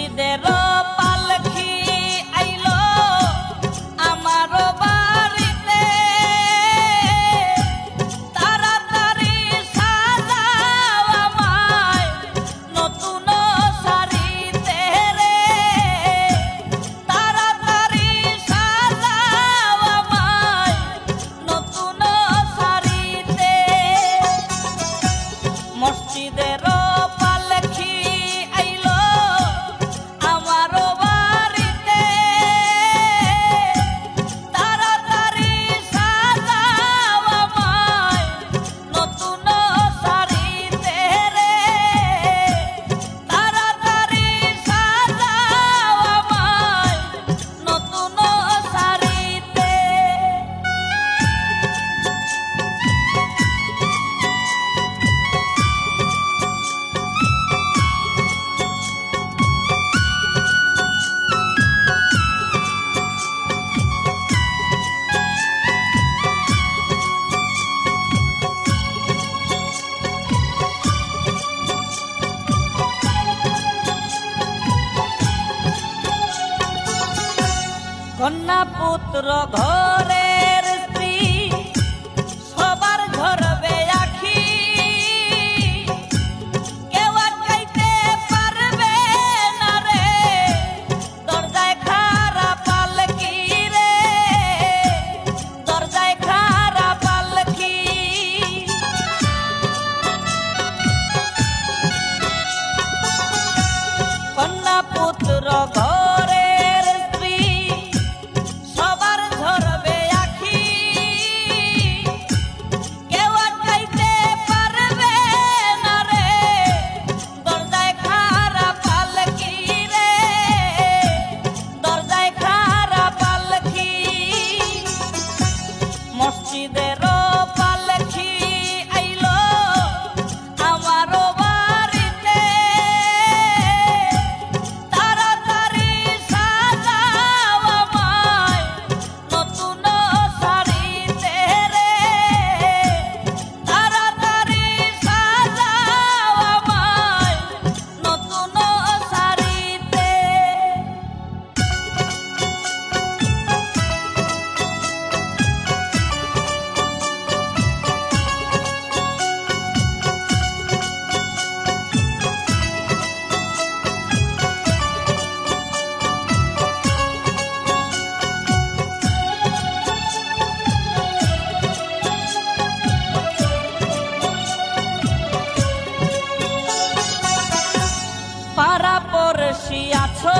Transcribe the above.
মসজিদের পালকি আইলো আমার বাড়িতে, তাড়াতাড়ি সাজাও আমায় নতুন শাড়িতে রে, তাড়াতাড়ি সাজাও আমায় নতুন শাড়িতে। মসজিদের পালকি আইলো আমার বাড়িতে, তাড়াতাড়ি সাজাও আমায় নতুন শাড়িতে রে, তাড়াতাড়ি সাজাও আমায় নতুন শাড়িতে। কন্যা পুত্র ঘরের স্ত্রী সবার ঝরবে আখি, কেউ আটকাইতে পারবে না রে, দরজায় খাড়া পালকি রে, দরজায় খাড়া পালকি। কন্যা পুত্র ঘরের স্ত্রী সবার ঝরবে আখি, কেউ আটকাইতে পারবে না রে, দরজায় খাড়া পালকি রে, দরজায় খাড়া পালকি। মসজিদের পালকি আইলো আমার বাড়িতে, তাড়াতাড়ি সাজাও আমায় নতুন শাড়িতে রে, তাড়াতাড়ি সাজাও আমায় নতুন শাড়িতে। পাড়া পড়শি আছো